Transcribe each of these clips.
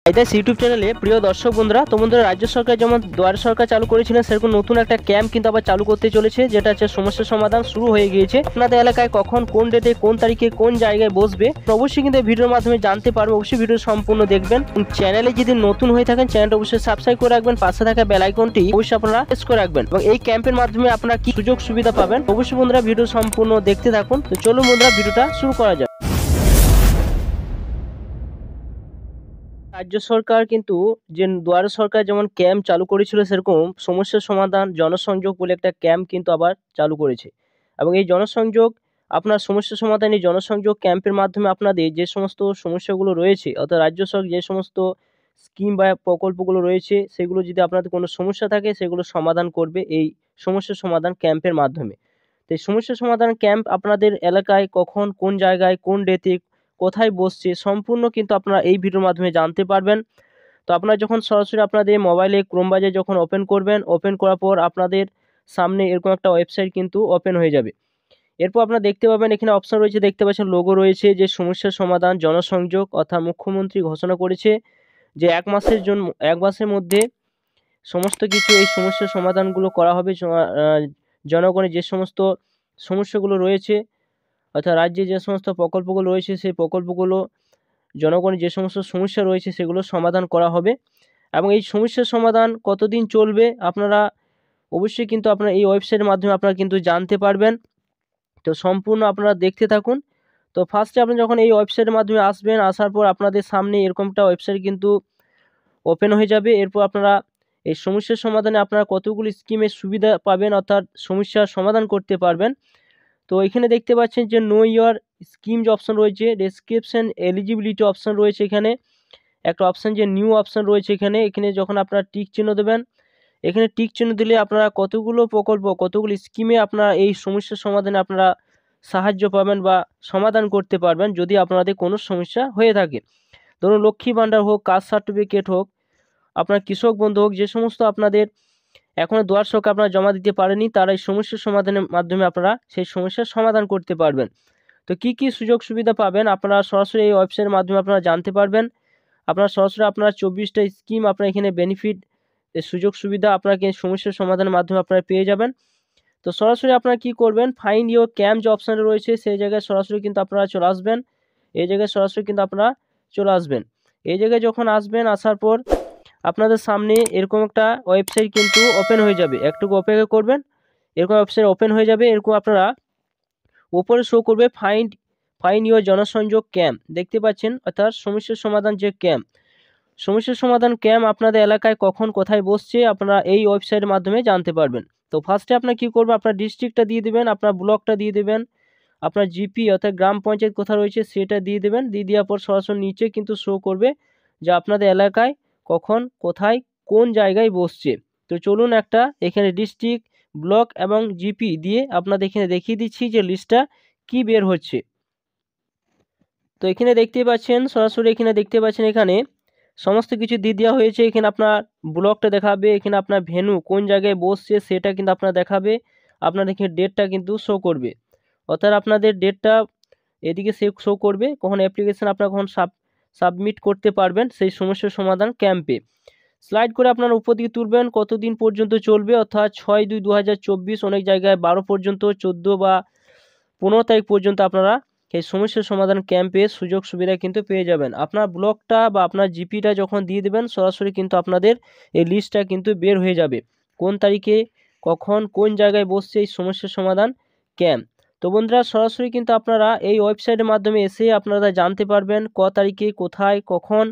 এটাই ইউটিউব চ্যানেলে প্রিয় দর্শক বন্ধুরা, তো বন্ধুরা রাজ্য সরকার যেমন দুয়ারে সরকার চালু করেছিলেন সেরকম নতুন একটা ক্যাম্প কিন্তু আবার চালু করতে চলেছে, যেটা হচ্ছে সমস্যা সমাধান শুরু হয়ে গিয়েছে। আপনাদের এলাকায় কখন, কোন ডেটে, কোন তারিখে, কোন জায়গায় বসবে অবশ্যই কিন্তু ভিডিওর মাধ্যমে জানতে পারবো। অবশ্যই ভিডিও সম্পূর্ণ দেখবেন। চ্যানেলে যদি নতুন হয়ে থাকেন চ্যানেলটা অবশ্যই সাবস্ক্রাইব করে রাখবেন, পাশে থাকা বেল আইকনটি অবশ্যই আপনারা প্রেস করে রাখবেন এবং এই ক্যাম্পের মাধ্যমে আপনারা কি সুযোগ সুবিধা পাবেন অবশ্যই বন্ধুরা ভিডিও সম্পূর্ণ দেখতে থাকুন। তো চলুন বন্ধুরা ভিডিওটা শুরু করা যাক। রাজ্য সরকার কিন্তু যে দুয়ারে সরকার যেমন ক্যাম্প চালু করেছিল সেরকম সমস্যার সমাধান জনসংযোগ বলে একটা ক্যাম্প কিন্তু আবার চালু করেছে এবং এই জনসংযোগ আপনার সমস্যা সমাধান এই জনসংযোগ ক্যাম্পের মাধ্যমে আপনাদের যে সমস্ত সমস্যাগুলো রয়েছে অর্থাৎ রাজ্য সরকার যে সমস্ত স্কিম বা প্রকল্পগুলো রয়েছে সেগুলো যদি আপনাদের কোনো সমস্যা থাকে সেগুলো সমাধান করবে এই সমস্যা সমাধান ক্যাম্পের মাধ্যমে। তো এই সমস্যা সমাধান ক্যাম্প আপনাদের এলাকায় কখন, কোন জায়গায়, কোন ডেতে, কোথায় বসছে সম্পূর্ণ কিন্তু আপনারা এই ভিডিওর মাধ্যমে জানতে পারবেন। তো আপনারা যখন সরাসরি আপনাদের মোবাইলে ক্রোম ব্রাউজার যখন ওপেন করবেন, ওপেন করার পর আপনাদের সামনে এরকম একটা ওয়েবসাইট কিন্তু ওপেন হয়ে যাবে। এরপর আপনারা দেখতে পাবেন এখানে অপশন রয়েছে, দেখতে পাচ্ছেন লোগো রয়েছে যে সমস্যার সমাধান জনসংযোগ, অর্থাৎ মুখ্যমন্ত্রী ঘোষণা করেছে যে এক মাসের মধ্যে সমস্ত কিছু এই সমস্যার সমাধানগুলো করা হবে। জনগণের যে সমস্ত সমস্যাগুলো রয়েছে অর্থাৎ রাজ্যে যে সমস্ত প্রকল্পগুলো রয়েছে সেই প্রকল্পগুলো জনগণের যে সমস্ত সমস্যা রয়েছে সেগুলো সমাধান করা হবে এবং এই সমস্যার সমাধান কতদিন চলবে আপনারা অবশ্যই কিন্তু আপনারা এই ওয়েবসাইটের মাধ্যমে আপনারা কিন্তু জানতে পারবেন। তো সম্পূর্ণ আপনারা দেখতে থাকুন। তো ফার্স্টে আপনি যখন এই ওয়েবসাইটের মাধ্যমে আসবেন, আসার পর আপনাদের সামনে এরকমটা ওয়েবসাইট কিন্তু ওপেন হয়ে যাবে। এরপর আপনারা এই সমস্যার সমাধানে আপনারা কতগুলি স্কিমের সুবিধা পাবেন অর্থাৎ সমস্যার সমাধান করতে পারবেন। তো এখানে দেখতে পাচ্ছেন যে নো ইয়োর স্কিম যে অপশন রয়েছে, ডেসক্রিপশন, এলিজিবিলিটি অপশন রয়েছে, এখানে একটা অপশন যে নিউ অপশন রয়েছে, এখানে যখন আপনারা টিক চিহ্ন দেবেন, এখানে টিক চিহ্ন দিলে আপনারা কতগুলো প্রকল্প, কতগুলো স্কিমে আপনারা এই সমস্যার সমাধানে আপনারা সাহায্য পাবেন বা সমাধান করতে পারবেন যদি আপনাদের কোনো সমস্যা হয়ে থাকে। ধরুন লক্ষ্মী ভাণ্ডার হোক, কাস্ট সার্টিফিকেট হোক, আপনার কৃষক বন্ধু হোক, যে সমস্ত আপনাদের এখনও দুয়ার সরকার আপনারা জমা দিতে পারেনি তারা এই সমস্যার সমাধানের মাধ্যমে আপনারা সেই সমস্যার সমাধান করতে পারবেন। তো কি কি সুযোগ সুবিধা পাবেন আপনারা সরাসরি এই ওয়েবসাইটের মাধ্যমে আপনারা জানতে পারবেন। আপনারা সরাসরি আপনারা 24টা স্কিম আপনারা এখানে বেনিফিট সুযোগ সুবিধা আপনাকে সমস্যার সমাধানের মাধ্যমে আপনারা পেয়ে যাবেন। তো সরাসরি আপনারা কি করবেন, ফাইন্ড ইউর ক্যাম্প যে অপশানটা রয়েছে সেই জায়গায় সরাসরি কিন্তু আপনারা চলে আসবেন। এই জায়গায় সরাসরি কিন্তু আপনারা চলে আসবেন। এই জায়গায় যখন আসবেন, আসার পর আপনাদের সামনে এরকম একটা ওয়েবসাইট কিন্তু ওপেন হয়ে যাবে। একটু অপেক্ষা করবেন, এরকম ওয়েবসাইট ওপেন হয়ে যাবে। এরকম আপনারা উপরে শো করবে ফাইন্ড ইউর জনসংযোগ ক্যাম্প, দেখতে পাচ্ছেন অর্থাৎ সমস্যার সমাধান যে ক্যাম্প, সমস্যার সমাধান ক্যাম্প আপনাদের এলাকায় কখন, কোথায় বসছে আপনারা এই ওয়েবসাইটের মাধ্যমে জানতে পারবেন। তো ফার্স্টে আপনার কী করবেন, আপনার ডিস্ট্রিক্টটা দিয়ে দেবেন, আপনার ব্লকটা দিয়ে দেবেন, আপনার জিপি অর্থাৎ গ্রাম পঞ্চায়েত কোথায় রয়েছে সেটা দিয়ে দেবেন। দিয়ে দেওয়ার পর সরাসরি নিচে কিন্তু শো করবে যে আপনাদের এলাকায় কখন, কোথায়, কোন জায়গায় বসছে। তো চলুন একটা এখানে ডিস্ট্রিক্ট, ব্লক এবং জিপি দিয়ে আপনাদের এখানে দেখিয়ে দিচ্ছি যে লিস্টটা কি বের হচ্ছে। তো এখানে দেখতে পাচ্ছেন সরাসরি এখানে দেখতে পাচ্ছেন এখানে সমস্ত কিছু দিয়ে দেওয়া হয়েছে। এখানে আপনার ব্লকটা দেখাবে, এখানে আপনার ভেন্যু কোন জায়গায় বসছে সেটা কিন্তু আপনার দেখাবে, আপনার এখানে ডেটটা কিন্তু শো করবে অর্থাৎ আপনাদের ডেটটা এদিকে শো করবে কখন অ্যাপ্লিকেশন আপনারা কখন সাবমিট করতে পারবেন সেই সমস্যার সমাধান ক্যাম্পে। স্লাইড করে আপনারা উপর দিকে তুলবেন কতদিন পর্যন্ত চলবে, অর্থাৎ 6/2/2024, অনেক জায়গায় 12 পর্যন্ত, 14 বা 15 তারিখ পর্যন্ত আপনারা এই সমস্যার সমাধান ক্যাম্পে সুযোগ সুবিধা কিন্তু পেয়ে যাবেন। আপনার ব্লকটা বা আপনার জিপিটা যখন দিয়ে দেবেন সরাসরি কিন্তু আপনাদের এই লিস্টটা কিন্তু বের হয়ে যাবে কোন তারিখে, কখন, কোন জায়গায় বসছে এই সমস্যার সমাধান ক্যাম্প। তো বন্ধুরা সরাসরি কিন্তু আপনারা এই ওয়েবসাইটের মাধ্যমে এসে আপনারা জানতে পারবেন তারিখে, কোথায়, কখন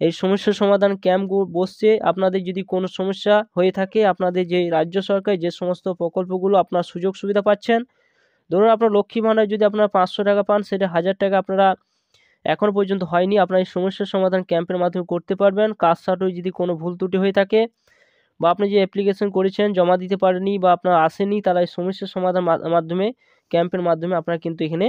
এই সমস্যার সমাধান ক্যাম্পগুলো বসছে। আপনাদের যদি কোনো সমস্যা হয়ে থাকে, আপনাদের যে রাজ্য সরকার যে সমস্ত প্রকল্পগুলো আপনার সুযোগ সুবিধা পাচ্ছেন, ধরুন আপনার লক্ষ্মী ভাণ্ডার যদি আপনারা 500 টাকা পান, সেটা 1000 টাকা আপনারা এখনও পর্যন্ত হয়নি, আপনার এই সমস্যার সমাধান ক্যাম্পের মাধ্যমে করতে পারবেন। কাস্ট সার্টিফিকেট যদি কোনো ভুল ত্রুটি হয়ে থাকে বা আপনি যে অ্যাপ্লিকেশন করেছেন জমা দিতে পারেনি বা আপনার আসেনি, তারা এই সমস্যার সমাধান মাধ্যমে ক্যাম্পের মাধ্যমে আপনারা কিন্তু এখানে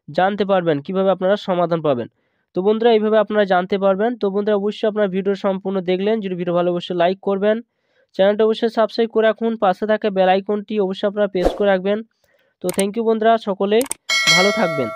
জানতে পারবেন কিভাবে আপনারা সমাধান পাবেন। তো বন্ধুরা এইভাবে আপনারা জানতে পারবেন। তো বন্ধুরা অবশ্যই আপনারা ভিডিও সম্পূর্ণ দেখলেন, যদি ভিডিও ভালো অবশ্যই লাইক করবেন, চ্যানেলটা অবশ্যই সাবস্ক্রাইব করে রাখুন, পাশে থাকা বেল আইকনটি অবশ্যই আপনারা প্রেস করে রাখবেন। তো থ্যাংক ইউ বন্ধুরা, সকলে ভালো থাকবেন।